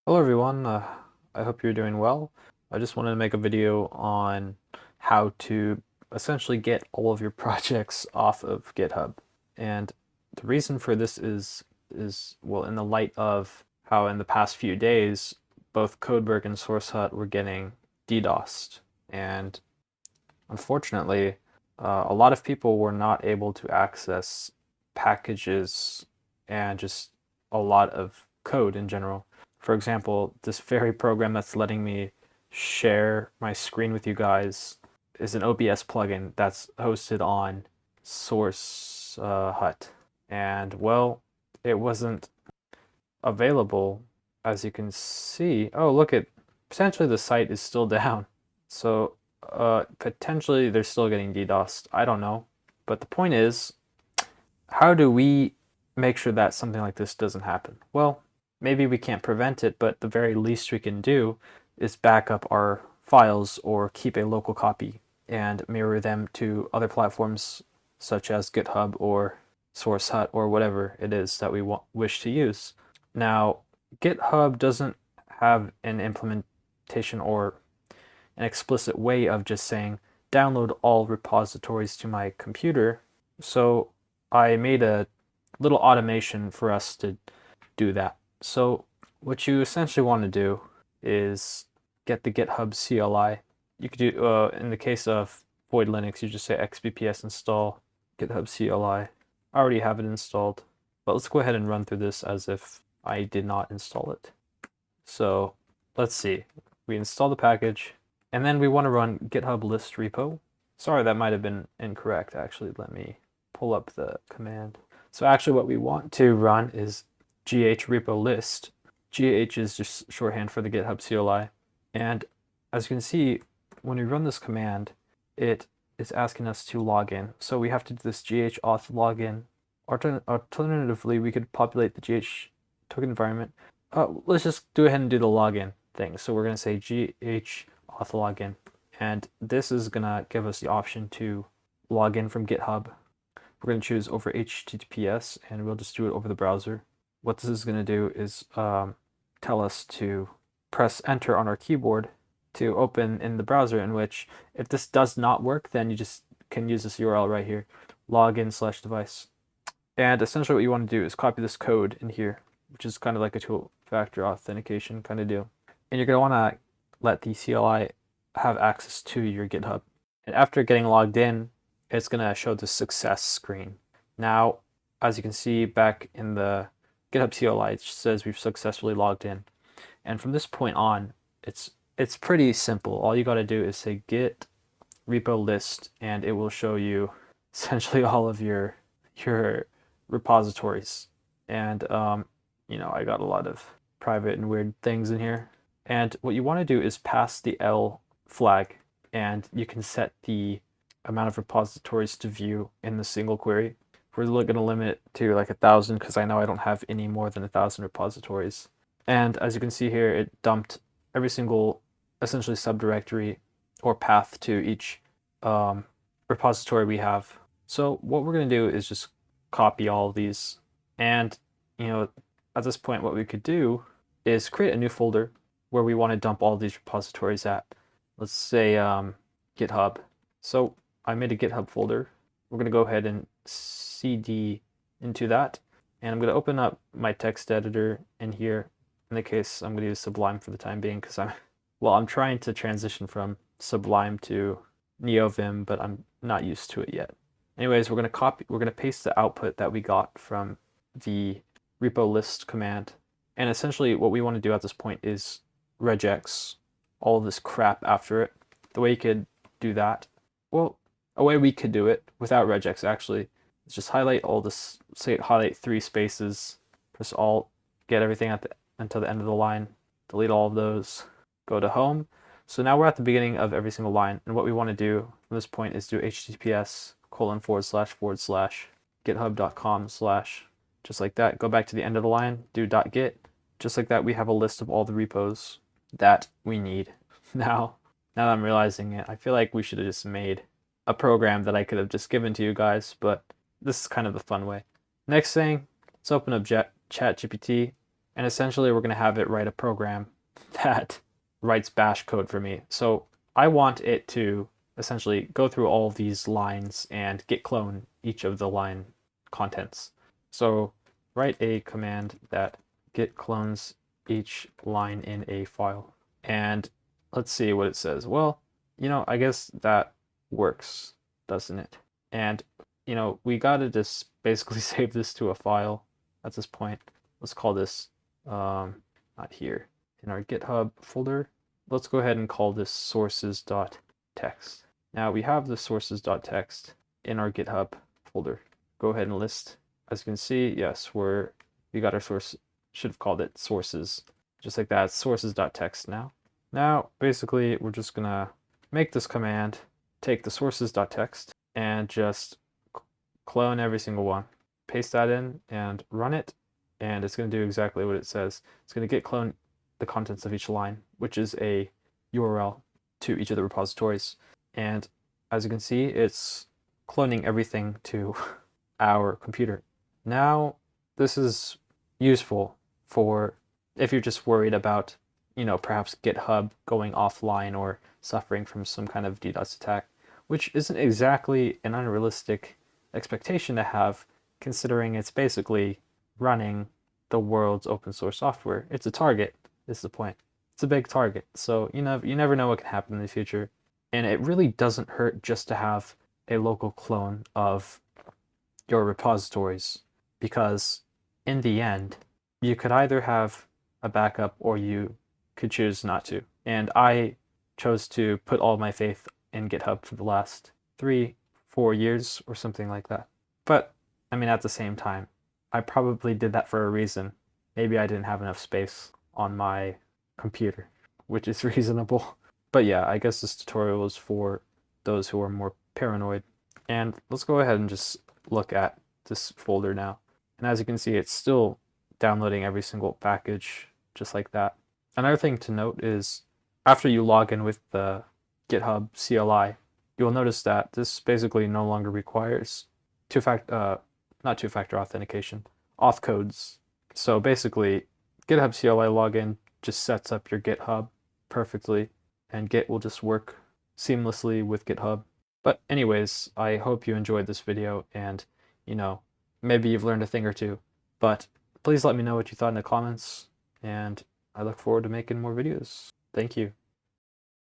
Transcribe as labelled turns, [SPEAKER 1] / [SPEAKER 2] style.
[SPEAKER 1] Hello everyone, I hope you're doing well. I just wanted to make a video on how to essentially get all of your projects off of GitHub. And the reason for this is well, in the light of how in the past few days both Codeberg and SourceHut were getting DDoSed. And unfortunately, a lot of people were not able to access packages and just a lot of code in general. For example, this very program that's letting me share my screen with you guys is an OBS plugin that's hosted on SourceHut. And well, it wasn't available, as you can see. Oh, look at potentially the site is still down. So potentially they're still getting DDoSed. I don't know. But the point is, how do we make sure that something like this doesn't happen? Well, maybe we can't prevent it, but the very least we can do is back up our files or keep a local copy and mirror them to other platforms such as GitHub or SourceHut or whatever it is that we wish to use. Now, GitHub doesn't have an implementation or an explicit way of just saying download all repositories to my computer. So I made a little automation for us to do that. So what you essentially want to do is get the GitHub CLI. You could do, in the case of Void Linux, you just say xbps install GitHub CLI. I already have it installed, but let's go ahead and run through this as if I did not install it. So let's see. We install the package, and then we want to run GitHub list repo. Sorry, that might have been incorrect. Actually, let me pull up the command. So actually what we want to run is gh repo list. Gh is just shorthand for the GitHub CLI. And as you can see, when we run this command, it is asking us to log in. So we have to do this gh auth login. Alternatively, we could populate the gh token environment. Let's just go ahead and do the login thing. So we're going to say gh auth login. And this is going to give us the option to log in from GitHub. We're going to choose over HTTPS, and we'll just do it over the browser. What this is going to do is tell us to press enter on our keyboard to open in the browser, in which if this does not work, then you just can use this URL right here, login/device. And essentially what you want to do is copy this code in here, which is kind of like a two-factor authentication kind of deal. And you're going to want to let the CLI have access to your GitHub. And after getting logged in, it's going to show the success screen. Now, as you can see back in the GitHub CLI, it says we've successfully logged in. And from this point on, it's pretty simple. All you got to do is say git repo list, and it will show you essentially all of your repositories. And I got a lot of private and weird things in here. And what you want to do is pass the L flag, and you can set the amount of repositories to view in the single query. We're going to limit it to like 1,000 because I know I don't have any more than 1,000 repositories. And as you can see here, it dumped every single essentially subdirectory or path to each repository we have. So what we're going to do is just copy all of these. And at this point, what we could do is create a new folder where we want to dump all these repositories at. Let's say GitHub. So I made a GitHub folder. We're going to go ahead and cd into that. And I'm going to open up my text editor in here. In the case, I'm going to use Sublime for the time being because I'm trying to transition from Sublime to NeoVim, but I'm not used to it yet. Anyways, we're going to paste the output that we got from the repo list command. And essentially what we want to do at this point is regex all of this crap after it. The way you could do that, well, a way we could do it without regex actually is just highlight all this, say highlight 3 spaces, press Alt, get everything until the end of the line, delete all of those, go to home. So now we're at the beginning of every single line, and what we want to do from this point is do https://github.com/ just like that. Go back to the end of the line, do .git. Just like that, we have a list of all the repos that we need. Now that I'm realizing it, I feel like we should have just made a program that I could have just given to you guys, but this is kind of the fun way. Next thing, let's open up ChatGPT And essentially we're going to have it write a program that writes bash code for me. So I want it to essentially go through all these lines and git clone each of the line contents. So write a command that git clones each line in a file. And let's see what it says. Well, I guess that works, doesn't it? And, we gotta just basically save this to a file at this point. Let's call this, not here, in our GitHub folder. Let's go ahead and call this sources.txt. Now we have the sources.txt in our GitHub folder. Go ahead and list. As you can see, yes, we got our source, should have called it sources, just like that, sources.txt now. Now, basically, we're just gonna make this command, take the sources.txt, and just clone every single one. Paste that in and run it, and it's gonna do exactly what it says. It's gonna git clone the contents of each line, which is a URL to each of the repositories. And as you can see, it's cloning everything to our computer. Now, this is useful for if you're just worried about, perhaps GitHub going offline or suffering from some kind of DDoS attack, which isn't exactly an unrealistic expectation to have, considering it's basically running the world's open source software. It's a target, is the point. It's a big target. So, you never know what can happen in the future. And it really doesn't hurt just to have a local clone of your repositories, because in the end, you could either have a backup or you could choose not to. And I chose to put all my faith in GitHub for the last 3-4 years or something like that. But I mean, at the same time, I probably did that for a reason. Maybe I didn't have enough space on my computer, which is reasonable. But yeah, I guess this tutorial is for those who are more paranoid. And let's go ahead and just look at this folder now. And as you can see, it's still downloading every single package just like that. Another thing to note is after you log in with the GitHub CLI, you'll notice that this basically no longer requires not two-factor authentication, auth codes. So basically, GitHub CLI login just sets up your GitHub perfectly, and Git will just work seamlessly with GitHub. But anyways, I hope you enjoyed this video, and maybe you've learned a thing or two. But please let me know what you thought in the comments, and I look forward to making more videos. Thank you.